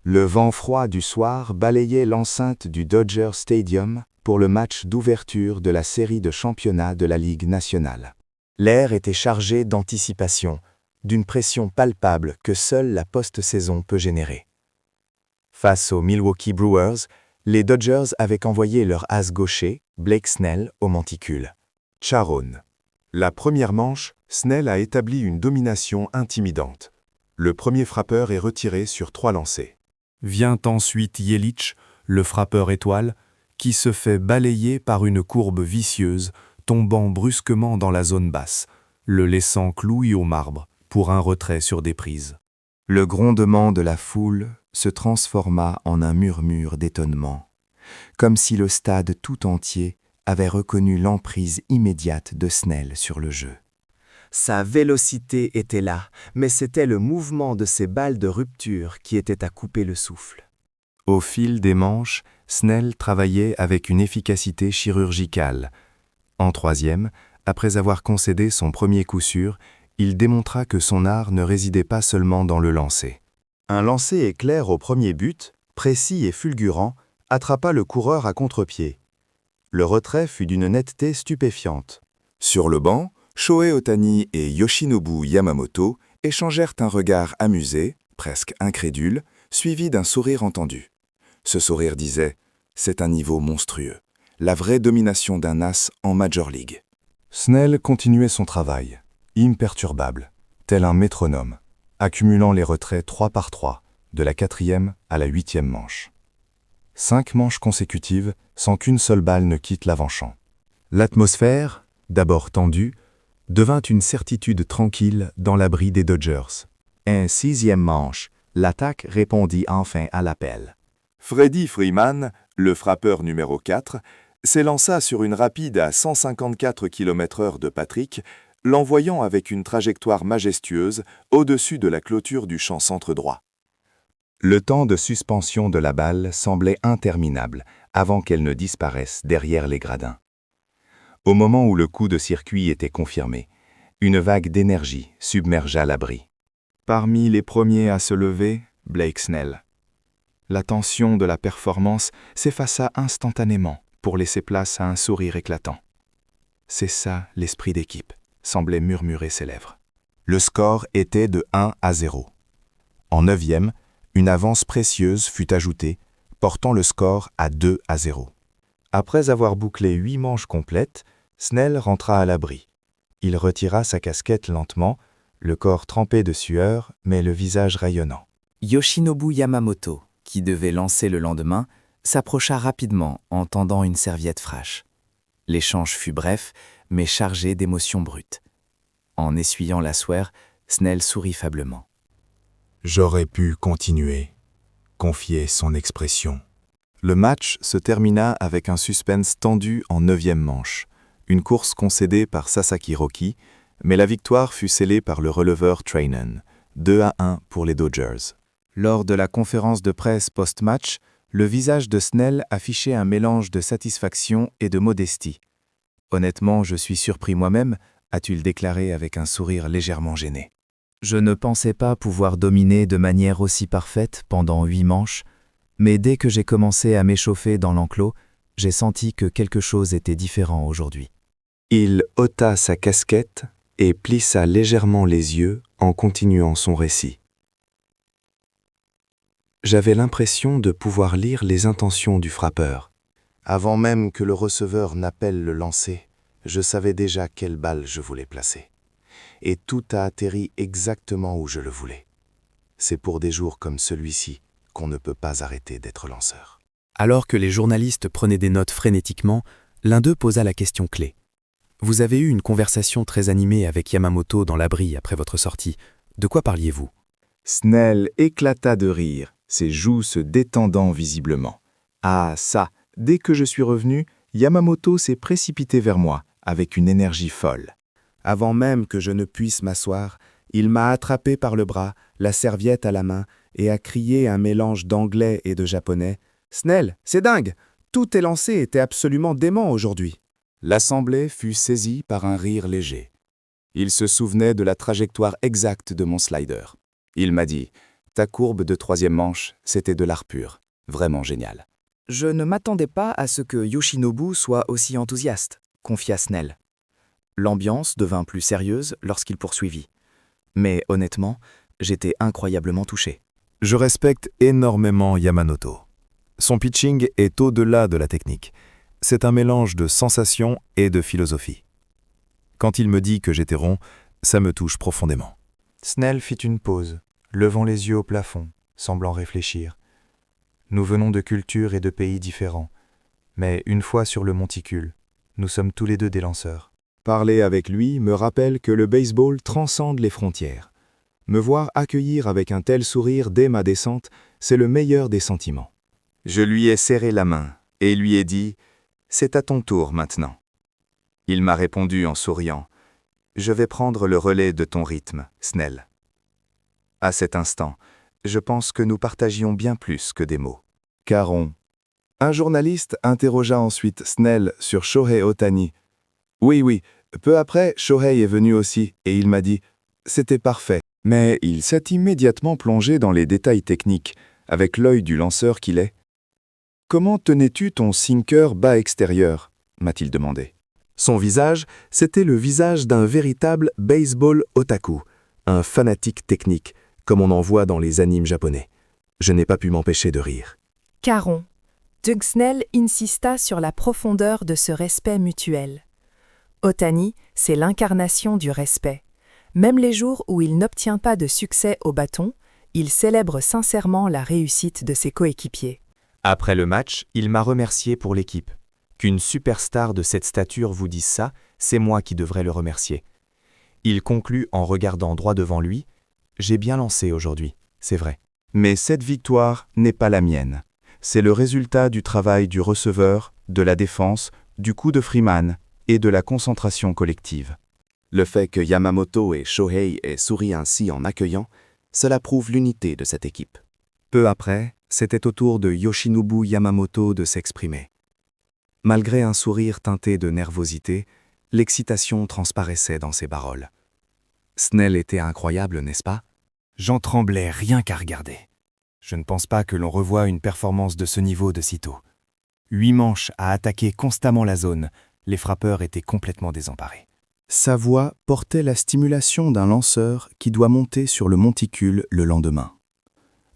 Le vent froid du soir balayait l'enceinte du Dodger Stadium pour le match d'ouverture de la série de championnat de la Ligue nationale. L'air était chargé d'anticipation, d'une pression palpable que seule la post-saison peut générer. Face aux Milwaukee Brewers, les Dodgers avaient envoyé leur as gaucher, Blake Snell, au monticule. Charron. La première manche, Snell a établi une domination intimidante. Le premier frappeur est retiré sur 3 lancers. Vient ensuite Yelich, le frappeur étoile, qui se fait balayer par une courbe vicieuse, tombant brusquement dans la zone basse, le laissant cloué au marbre pour un retrait sur des prises. Le grondement de la foule se transforma en un murmure d'étonnement, comme si le stade tout entier avait reconnu l'emprise immédiate de Snell sur le jeu. Sa vélocité était là, mais c'était le mouvement de ses balles de rupture qui était à couper le souffle. Au fil des manches, Snell travaillait avec une efficacité chirurgicale. En troisième, après avoir concédé son premier coup sûr, il démontra que son art ne résidait pas seulement dans le lancer. Un lancer éclair au premier but, précis et fulgurant, attrapa le coureur à contre-pied. Le retrait fut d'une netteté stupéfiante. Sur le banc, Shohei Ohtani et Yoshinobu Yamamoto échangèrent un regard amusé, presque incrédule, suivi d'un sourire entendu. Ce sourire disait « C'est un niveau monstrueux, la vraie domination d'un as en Major League ». Snell continuait son travail, imperturbable, tel un métronome, accumulant les retraits 3 par 3, de la 4e à la 8e manche. 5 manches consécutives sans qu'une seule balle ne quitte l'avant-champ. L'atmosphère, d'abord tendue, devint une certitude tranquille dans l'abri des Dodgers. Un 6e manche, l'attaque répondit enfin à l'appel. Freddie Freeman, le frappeur numéro 4, s'élança sur une rapide à 154 km/h de Patrick, l'envoyant avec une trajectoire majestueuse au-dessus de la clôture du champ centre droit. Le temps de suspension de la balle semblait interminable avant qu'elle ne disparaisse derrière les gradins. Au moment où le coup de circuit était confirmé, une vague d'énergie submergea l'abri. Parmi les premiers à se lever, Blake Snell. La tension de la performance s'effaça instantanément pour laisser place à un sourire éclatant. C'est ça l'esprit d'équipe, semblait murmurer ses lèvres. Le score était de 1-0. En 9e, une avance précieuse fut ajoutée, portant le score à 2-0. Après avoir bouclé 8 manches complètes, Snell rentra à l'abri. Il retira sa casquette lentement, le corps trempé de sueur, mais le visage rayonnant. Yoshinobu Yamamoto, qui devait lancer le lendemain, s'approcha rapidement en tendant une serviette fraîche. L'échange fut bref, mais chargé d'émotions brutes. En essuyant la sueur, Snell sourit faiblement. « J'aurais pu continuer », confiait son expression. Le match se termina avec un suspense tendu en 9e manche. Une course concédée par Sasaki Rocky, mais la victoire fut scellée par le releveur Treinen, 2-1 pour les Dodgers. Lors de la conférence de presse post-match, le visage de Snell affichait un mélange de satisfaction et de modestie. « Honnêtement, je suis surpris moi-même », a-t-il déclaré avec un sourire légèrement gêné. « Je ne pensais pas pouvoir dominer de manière aussi parfaite pendant 8 manches, mais dès que j'ai commencé à m'échauffer dans l'enclos, j'ai senti que quelque chose était différent aujourd'hui. » Il ôta sa casquette et plissa légèrement les yeux en continuant son récit. J'avais l'impression de pouvoir lire les intentions du frappeur. Avant même que le receveur n'appelle le lancer, je savais déjà quelle balle je voulais placer. Et tout a atterri exactement où je le voulais. C'est pour des jours comme celui-ci qu'on ne peut pas arrêter d'être lanceur. Alors que les journalistes prenaient des notes frénétiquement, l'un d'eux posa la question clé. Vous avez eu une conversation très animée avec Yamamoto dans l'abri après votre sortie. De quoi parliez-vous? Snell éclata de rire, ses joues se détendant visiblement. Ah ça, dès que je suis revenu, Yamamoto s'est précipité vers moi, avec une énergie folle. Avant même que je ne puisse m'asseoir, il m'a attrapé par le bras, la serviette à la main, et a crié un mélange d'anglais et de japonais. « Snell, c'est dingue! Tout tes lancers étaient absolument déments aujourd'hui. » L'assemblée fut saisie par un rire léger. Il se souvenait de la trajectoire exacte de mon slider. Il m'a dit « Ta courbe de 3e manche, c'était de l'art pur. Vraiment génial. Je ne m'attendais pas à ce que Yoshinobu soit aussi enthousiaste, confia Snell. L'ambiance devint plus sérieuse lorsqu'il poursuivit. Mais honnêtement, j'étais incroyablement touché. Je respecte énormément Yamamoto. Son pitching est au-delà de la technique. C'est un mélange de sensations et de philosophie. Quand il me dit que j'étais rond, ça me touche profondément. Snell fit une pause, levant les yeux au plafond, semblant réfléchir. Nous venons de cultures et de pays différents, mais une fois sur le monticule, nous sommes tous les deux des lanceurs. Parler avec lui me rappelle que le baseball transcende les frontières. Me voir accueillir avec un tel sourire dès ma descente, c'est le meilleur des sentiments. Je lui ai serré la main et lui ai dit « C'est à ton tour maintenant ». Il m'a répondu en souriant « Je vais prendre le relais de ton rythme, Snell ». À cet instant, je pense que nous partagions bien plus que des mots. Caron. Un journaliste interrogea ensuite Snell sur Shohei Ohtani. Oui, peu après, Shohei est venu aussi et il m'a dit « C'était parfait ». Mais il s'est immédiatement plongé dans les détails techniques, avec l'œil du lanceur qu'il est. « Comment tenais-tu ton sinker bas extérieur » m'a-t-il demandé. Son visage, c'était le visage d'un véritable baseball otaku, un fanatique technique, comme on en voit dans les animes japonais. Je n'ai pas pu m'empêcher de rire. Caron. Doug Snell insista sur la profondeur de ce respect mutuel. Ohtani, c'est l'incarnation du respect. Même les jours où il n'obtient pas de succès au bâton, il célèbre sincèrement la réussite de ses coéquipiers. Après le match, il m'a remercié pour l'équipe. Qu'une superstar de cette stature vous dise ça, c'est moi qui devrais le remercier. Il conclut en regardant droit devant lui. J'ai bien lancé aujourd'hui, c'est vrai. Mais cette victoire n'est pas la mienne. C'est le résultat du travail du receveur, de la défense, du coup de Freeman et de la concentration collective. Le fait que Yamamoto et Shohei aient souri ainsi en accueillant, cela prouve l'unité de cette équipe. Peu après, c'était au tour de Yoshinobu Yamamoto de s'exprimer. Malgré un sourire teinté de nervosité, l'excitation transparaissait dans ses paroles. Snell était incroyable, n'est-ce pas? J'en tremblais rien qu'à regarder. Je ne pense pas que l'on revoie une performance de ce niveau de sitôt. 8 manches à attaquer constamment la zone, les frappeurs étaient complètement désemparés. Sa voix portait la stimulation d'un lanceur qui doit monter sur le monticule le lendemain.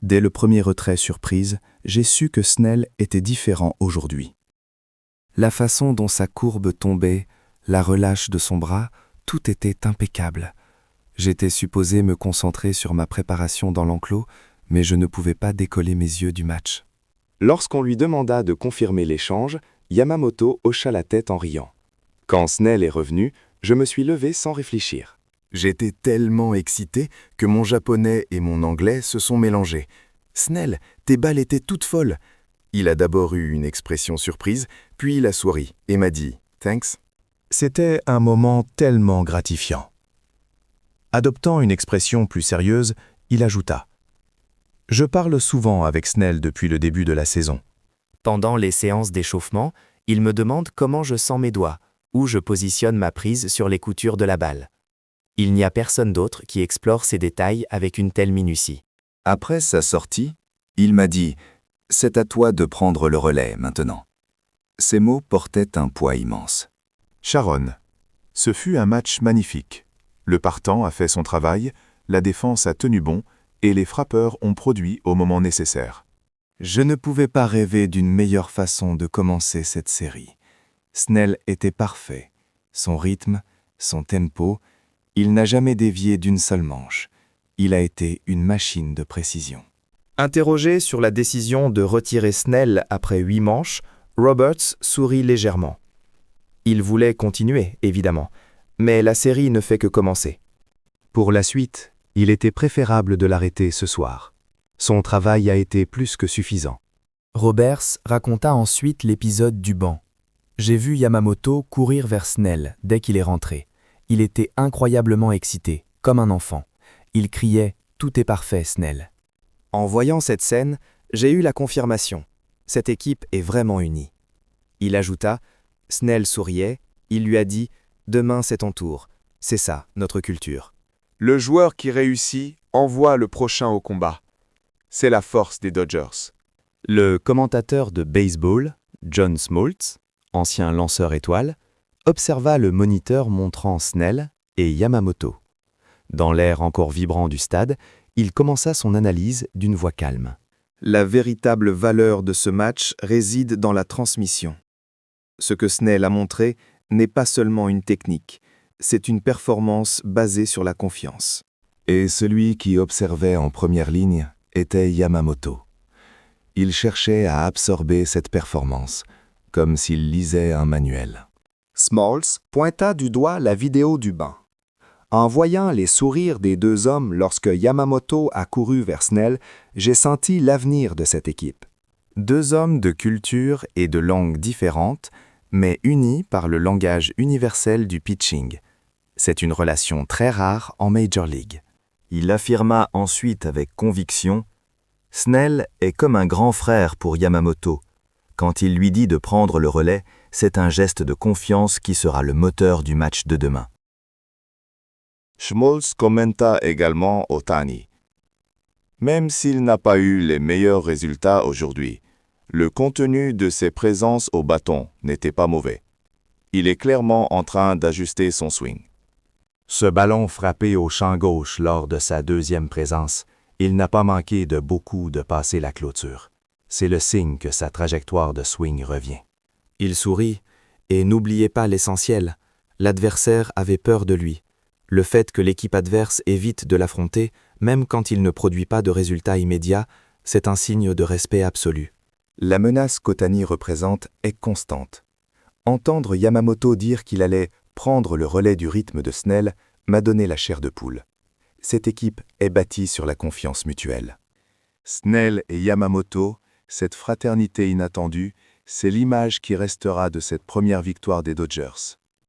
Dès le premier retrait surprise, j'ai su que Snell était différent aujourd'hui. La façon dont sa courbe tombait, la relâche de son bras, tout était impeccable. J'étais supposé me concentrer sur ma préparation dans l'enclos, mais je ne pouvais pas décoller mes yeux du match. Lorsqu'on lui demanda de confirmer l'échange, Yamamoto hocha la tête en riant. Quand Snell est revenu, je me suis levé sans réfléchir. J'étais tellement excité que mon japonais et mon anglais se sont mélangés. « Snell, tes balles étaient toutes folles !» Il a d'abord eu une expression surprise, puis il a souri et m'a dit « Thanks ». C'était un moment tellement gratifiant. Adoptant une expression plus sérieuse, il ajouta « Je parle souvent avec Snell depuis le début de la saison. Pendant les séances d'échauffement, il me demande comment je sens mes doigts, où je positionne ma prise sur les coutures de la balle. Il n'y a personne d'autre qui explore ces détails avec une telle minutie. » Après sa sortie, il m'a dit « C'est à toi de prendre le relais maintenant ». Ces mots portaient un poids immense. Sharon. Ce fut un match magnifique. Le partant a fait son travail, la défense a tenu bon et les frappeurs ont produit au moment nécessaire. Je ne pouvais pas rêver d'une meilleure façon de commencer cette série. Snell était parfait. Son rythme, son tempo, il n'a jamais dévié d'une seule manche. Il a été une machine de précision. Interrogé sur la décision de retirer Snell après 8 manches, Roberts sourit légèrement. Il voulait continuer, évidemment, mais la série ne fait que commencer. Pour la suite, il était préférable de l'arrêter ce soir. Son travail a été plus que suffisant. Roberts raconta ensuite l'épisode du banc. J'ai vu Yamamoto courir vers Snell dès qu'il est rentré. Il était incroyablement excité, comme un enfant. Il criait « Tout est parfait, Snell ». En voyant cette scène, j'ai eu la confirmation. Cette équipe est vraiment unie. Il ajouta, Snell souriait, il lui a dit « Demain c'est ton tour, c'est ça, notre culture ». Le joueur qui réussit envoie le prochain au combat. C'est la force des Dodgers. Le commentateur de baseball, John Smoltz, ancien lanceur étoile, observa le moniteur montrant Snell et Yamamoto. Dans l'air encore vibrant du stade, il commença son analyse d'une voix calme. La véritable valeur de ce match réside dans la transmission. Ce que Snell a montré n'est pas seulement une technique, c'est une performance basée sur la confiance. Et celui qui observait en première ligne était Yamamoto. Il cherchait à absorber cette performance, comme s'il lisait un manuel. Smoltz pointa du doigt la vidéo du banc. En voyant les sourires des deux hommes lorsque Yamamoto a couru vers Snell, j'ai senti l'avenir de cette équipe. Deux hommes de culture et de langues différentes, mais unis par le langage universel du pitching. C'est une relation très rare en Major League. Il affirma ensuite avec conviction « Snell est comme un grand frère pour Yamamoto. Quand il lui dit de prendre le relais, c'est un geste de confiance qui sera le moteur du match de demain. » Smoltz commenta également Ohtani. Même s'il n'a pas eu les meilleurs résultats aujourd'hui, le contenu de ses présences au bâton n'était pas mauvais. Il est clairement en train d'ajuster son swing. Ce ballon frappé au champ gauche lors de sa deuxième présence, il n'a pas manqué de beaucoup de passer la clôture. C'est le signe que sa trajectoire de swing revient. Il sourit, et n'oubliez pas l'essentiel, l'adversaire avait peur de lui. Le fait que l'équipe adverse évite de l'affronter, même quand il ne produit pas de résultats immédiats, c'est un signe de respect absolu. La menace qu'Ohtani représente est constante. Entendre Yamamoto dire qu'il allait prendre le relais du rythme de Snell m'a donné la chair de poule. Cette équipe est bâtie sur la confiance mutuelle. Snell et Yamamoto, cette fraternité inattendue, c'est l'image qui restera de cette première victoire des Dodgers.